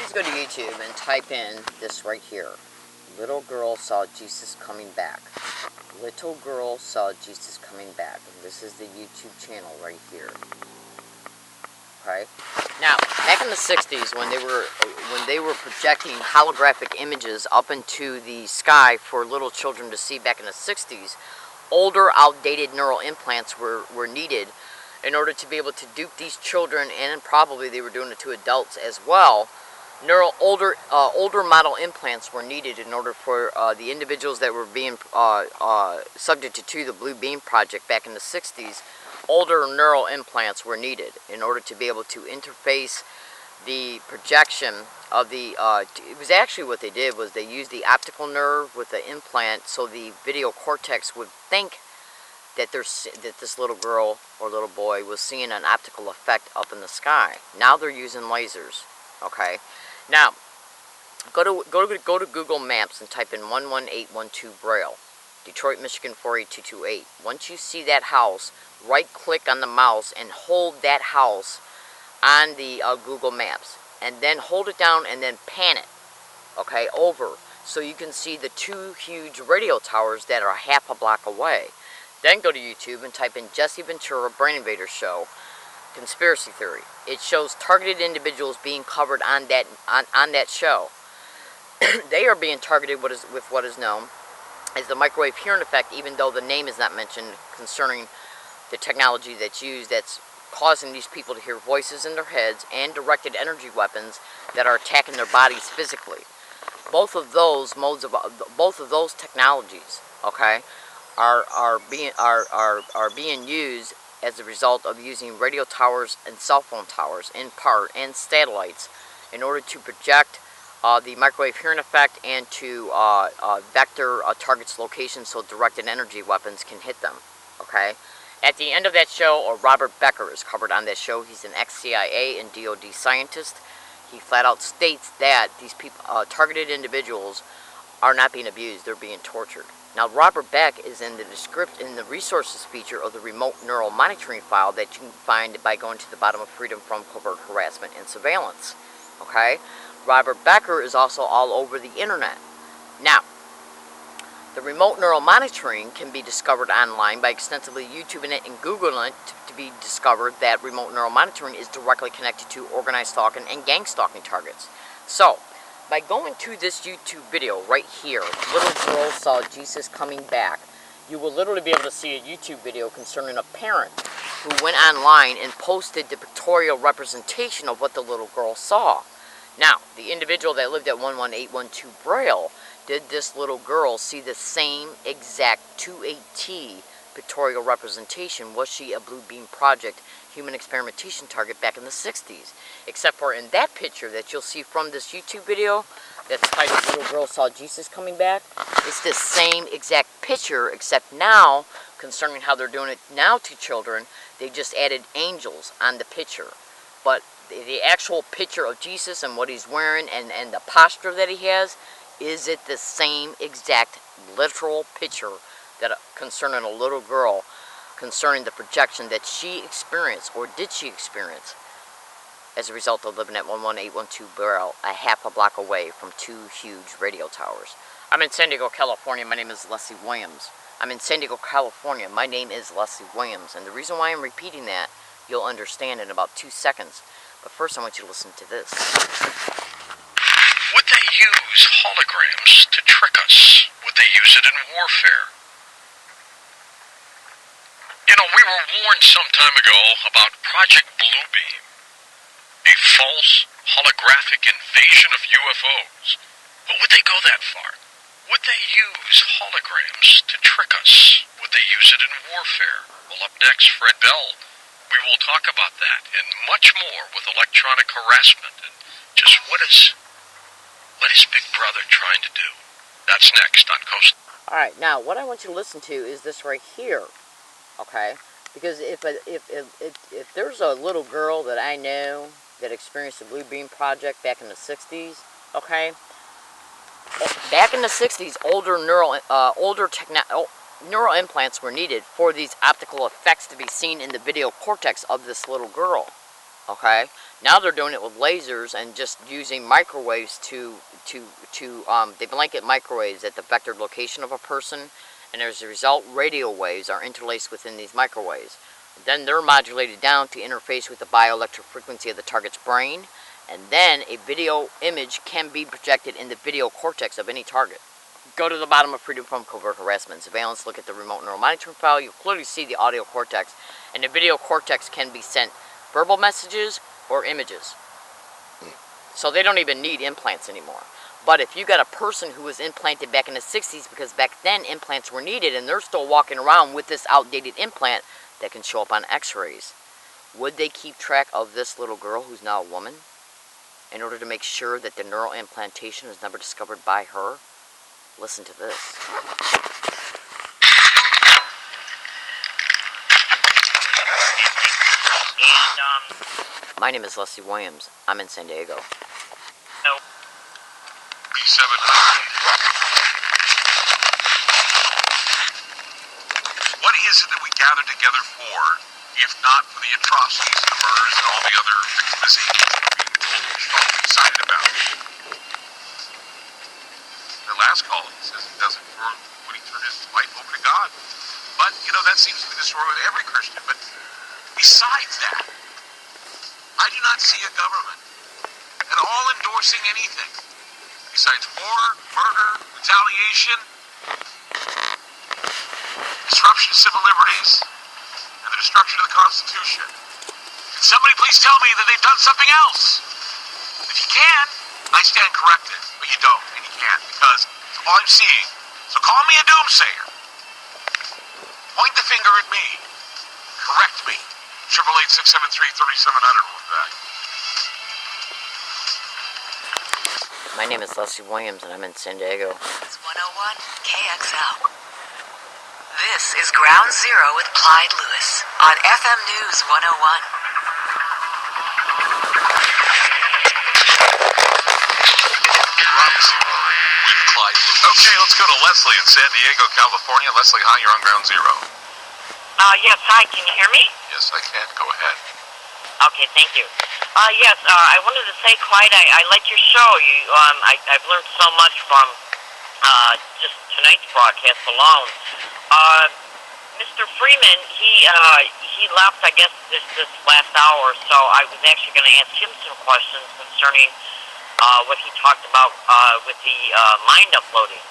please go to YouTube and type in this right here. Little girl saw Jesus coming back. Little girl saw Jesus coming back. And this is the YouTube channel right here. Okay. Now, back in the 60s, when they were projecting holographic images up into the sky for little children to see back in the 60s, older, outdated neural implants were needed in order to be able to dupe these children, and probably they were doing it to adults as well. Older model implants were needed in order for the individuals that were being subjected to the Blue Beam Project back in the 60s. Older neural implants were needed in order to be able to interface the projection of the, it was actually what they did was they used the optical nerve with the implant so the video cortex would think that this little girl or little boy was seeing an optical effect up in the sky. Now they're using lasers, okay? Now, go to Google Maps and type in 11812 Braille, Detroit, Michigan 48228. Once you see that house, right-click on the mouse and hold that house on the Google Maps, and then hold it down and then pan it, okay, over, so you can see the two huge radio towers that are half a block away. Then go to YouTube and type in Jesse Ventura Brain Invader Show Conspiracy Theory. It shows targeted individuals being covered on that show. They are being targeted with what is known as the microwave hearing effect, even though the name is not mentioned concerning the technology that's used that's causing these people to hear voices in their heads and directed energy weapons that are attacking their bodies physically. Both of those technologies, okay, are being used as a result of using radio towers and cell phone towers in part, and satellites, in order to project the microwave hearing effect and to vector a target's location so directed energy weapons can hit them, okay? At the end of that show, Robert Becker is covered on that show. He's an ex-CIA and DoD scientist. He flat out states that these people, targeted individuals, are not being abused, they're being tortured. Now, Robert Beck is in the resources feature of the remote neural monitoring file that you can find by going to the bottom of Freedom from Covert Harassment and Surveillance. Okay? Robert Becker is also all over the internet. Now, the remote neural monitoring can be discovered online by extensively YouTubing it and Googling it to be discovered that remote neural monitoring is directly connected to organized stalking and gang stalking targets. So, by going to this YouTube video right here, Little Girl Saw Jesus Coming Back, you will literally be able to see a YouTube video concerning a parent who went online and posted the pictorial representation of what the little girl saw. Now, the individual that lived at 11812 Braille, did this little girl see the same exact to a T pictorial representation? Was she a Blue Beam Project human experimentation target back in the 60s? Except for in that picture that you'll see from this YouTube video that's titled Little Girl Saw Jesus Coming Back, it's the same exact picture, except now, concerning how they're doing it now to children, they just added angels on the picture. But the actual picture of Jesus and what he's wearing and the posture that he has, is it the same exact literal picture that concerning a little girl, concerning the projection that she experienced, or did she experience, as a result of living at 11812 Braille, a half a block away from two huge radio towers? I'm in San Diego, California. My name is Leslie Williams. I'm in San Diego, California. My name is Leslie Williams. And the reason why I'm repeating that, you'll understand in about 2 seconds. But first, I want you to listen to this. Would they use holograms to trick us? Would they use it in warfare? You know, we were warned some time ago about Project Bluebeam, a false holographic invasion of UFOs. But would they go that far? Would they use holograms to trick us? Would they use it in warfare? Well, up next, Fred Bell. We will talk about that and much more with electronic harassment and just what is Big Brother trying to do? That's next on Coast. Alright, now what I want you to listen to is this right here. Okay? Because if there's a little girl that I know that experienced the Blue Beam Project back in the 60s, okay? Back in the 60s, neural implants were needed for these optical effects to be seen in the video cortex of this little girl. Okay, now they're doing it with lasers and just using microwaves they blanket microwaves at the vectored location of a person, and as a result, radio waves are interlaced within these microwaves. Then they're modulated down to interface with the bioelectric frequency of the target's brain, and then a video image can be projected in the video cortex of any target. Go to the bottom of Freedom from Covert Harassment and Surveillance, look at the remote neural monitoring file, you'll clearly see the audio cortex, and the video cortex can be sent verbal messages or images. So they don't even need implants anymore. But if you got a person who was implanted back in the 60s, because back then implants were needed, and they're still walking around with this outdated implant that can show up on x-rays, would they keep track of this little girl who's now a woman in order to make sure that the neural implantation is never discovered by her? Listen to this. My name is Leslie Williams. I'm in San Diego. B700. What is it that we gather together for, if not for the atrocities and the murders and all the other victimizations that we're being told we should all be excited about? The last call, he says he does it for when he turned his life over to God. But, that seems to be the story with every Christian. But besides that, I do not see a government at all endorsing anything besides war, murder, retaliation, disruption of civil liberties, and the destruction of the Constitution. Can somebody please tell me that they've done something else? If you can, I stand corrected, but you don't, and you can't, because it's all I'm seeing. So call me a doomsayer. Point the finger at me. Correct me. 888-673-3700. We'll be back. My name is Leslie Williams, and I'm in San Diego. It's 101 KXL. This is Ground Zero with Clyde Lewis on FM News 101. Ground Zero with Clyde Lewis. Okay, let's go to Leslie in San Diego, California. Leslie, hi, you're on Ground Zero. Yes, hi, can you hear me? Yes, I can. Go ahead. Okay, thank you. Yes, I wanted to say, Clyde, I like your show. I've learned so much from just tonight's broadcast alone. Mr. Freeman, he left, I guess, this last hour, so I was actually going to ask him some questions concerning what he talked about with the mind uploading.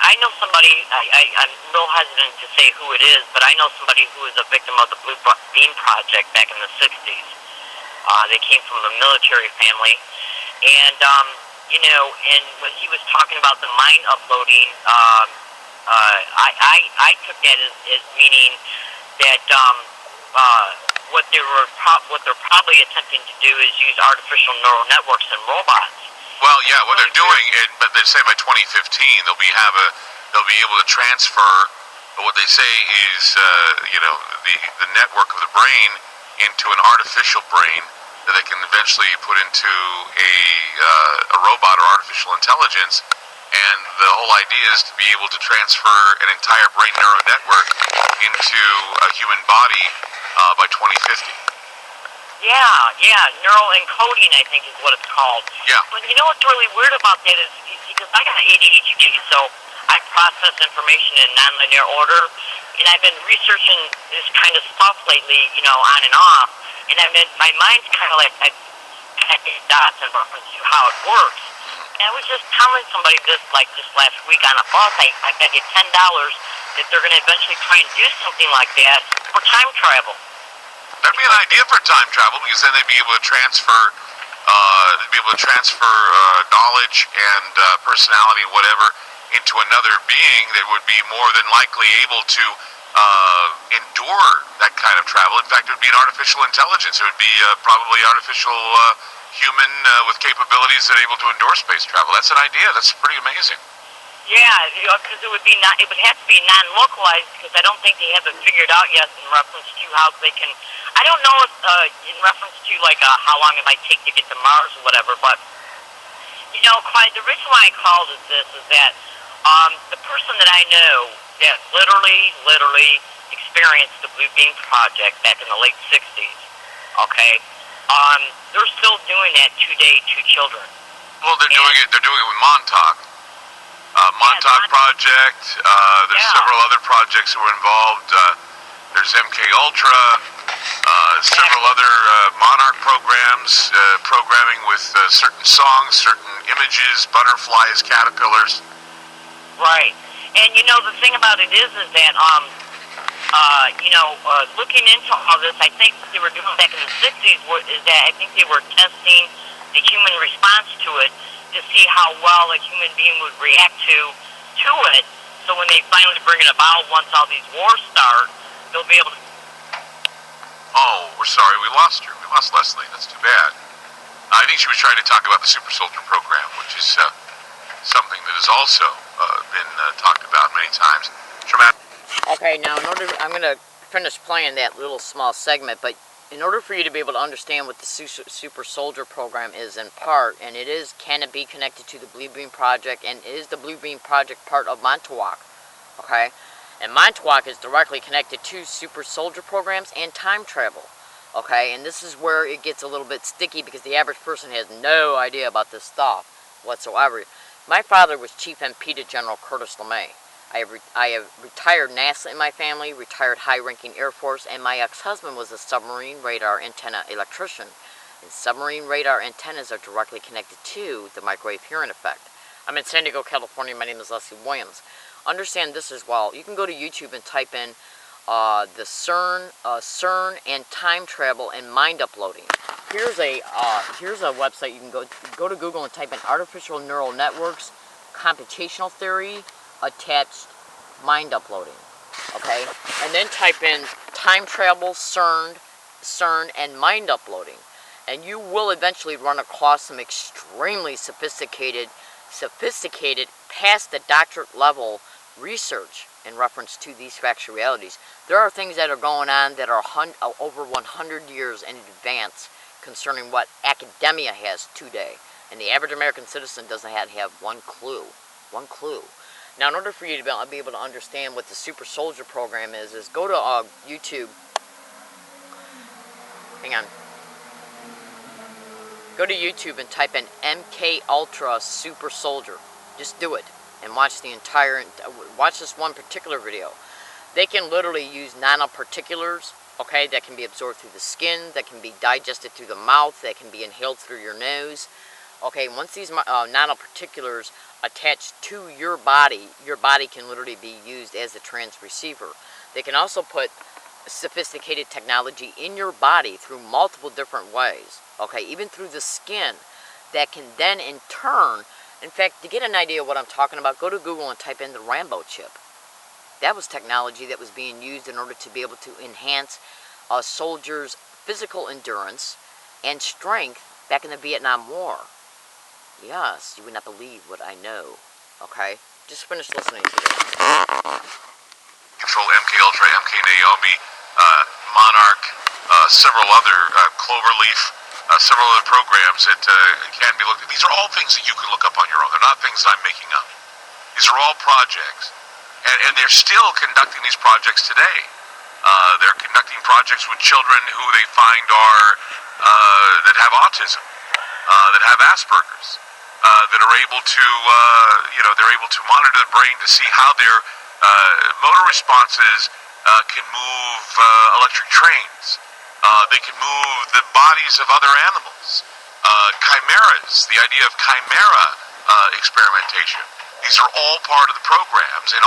I know somebody, I'm real hesitant to say who it is, but I know somebody who was a victim of the Blue Beam Project back in the 60s. They came from a military family. And, and when he was talking about the mind uploading, I took that as meaning that what they're probably attempting to do is use artificial neural networks and robots. Well, yeah, what they're doing, but they say by 2015 they'll be able to transfer what they say is the network of the brain into an artificial brain that they can eventually put into a robot or artificial intelligence. And the whole idea is to be able to transfer an entire brain neural network into a human body by 2050. Yeah, neural encoding, I think is what it's called. Yeah. But you know what's really weird about that is because I got ADHD, so I process information in nonlinear order, and I've been researching this kind of stuff lately, on and off, and my mind's kind of like connecting dots in reference to how it works. And I was just telling somebody this, like, just last week on a bus, I bet you $10 that they're going to eventually try and do something like that for time travel. That'd be an idea for time travel, because then they'd be able to transfer, knowledge and personality and whatever into another being that would be more than likely able to endure that kind of travel. In fact, it would be an artificial intelligence. It would be probably artificial human with capabilities that are able to endure space travel. That's an idea. That's pretty amazing. Yeah, because it would have to be non-localized, because I don't think they have it figured out yet in reference to how they can. I don't know if in reference to how long it might take to get to Mars or whatever, but Clyde, the reason why I called is that the person that I know that literally experienced the Blue Beam Project back in the late 60s, okay, they're still doing that today to children. Well, they're doing it with Montauk. Montauk Project. There's several other projects that were involved. There's MK Ultra. Several other Monarch programs, programming with certain songs, certain images, butterflies, caterpillars. Right. And you know, the thing about it is that looking into all this, I think what they were doing back in the 60s is that I think they were testing the human response to it to see how well a human being would react to it. So when they finally bring it about, once all these wars start, they'll be able to. Oh, we're sorry, we lost her. We lost Leslie. That's too bad. I think she was trying to talk about the Super Soldier program, which is something that has also been talked about many times. Traumatic. Okay, now I'm going to finish playing that little small segment, but in order for you to be able to understand what the Super Soldier program is in part, and can it be connected to the Blue Beam Project, and is the Blue Beam Project part of Montauk, okay? And Montauk is directly connected to Super Soldier programs and time travel, okay? And this is where it gets a little bit sticky because the average person has no idea about this stuff whatsoever. My father was Chief MP to General Curtis LeMay. I have retired NASA in my family, retired high-ranking Air Force, and my ex-husband was a submarine radar antenna electrician. And submarine radar antennas are directly connected to the microwave hearing effect. I'm in San Diego, California. My name is Leslie Williams. Understand this as well. You can go to YouTube and type in the CERN and time travel and mind uploading. Here's a website you can go to Google and type in artificial neural networks, computational theory, attached mind uploading, okay? And then type in time travel, CERN, and mind uploading. And you will eventually run across some extremely sophisticated, past the doctorate level research in reference to these factual realities. There are things that are going on that are over 100 years in advance concerning what academia has today. And the average American citizen doesn't have one clue. One clue. Now, in order for you to be able to understand what the Super Soldier program is go to YouTube. Hang on. Go to YouTube and type in MK Ultra Super Soldier. Just do it and watch watch this one particular video. They can literally use nanoparticulars, okay, that can be absorbed through the skin, that can be digested through the mouth, that can be inhaled through your nose. Okay, once these nanoparticulars attach to your body can literally be used as a transceiver. They can also put sophisticated technology in your body through multiple different ways. Okay, even through the skin, that can then in turn, in fact, to get an idea of what I'm talking about, go to Google and type in the Rambo chip. That was technology that was being used in order to be able to enhance a soldier's physical endurance and strength back in the Vietnam War. Yes, you would not believe what I know. Okay? Just finish listening to this. Control MK Ultra, MK Naomi, Monarch, several other, Cloverleaf, several other programs that can be looked at. These are all things that you can look up on your own. They're not things that I'm making up. These are all projects. And they're still conducting these projects today. They're conducting projects with children who they find that have autism, that have Asperger's. That are able to, they're able to monitor the brain to see how their motor responses can move electric trains. They can move the bodies of other animals. Chimeras, the idea of chimera experimentation. These are all part of the programs. And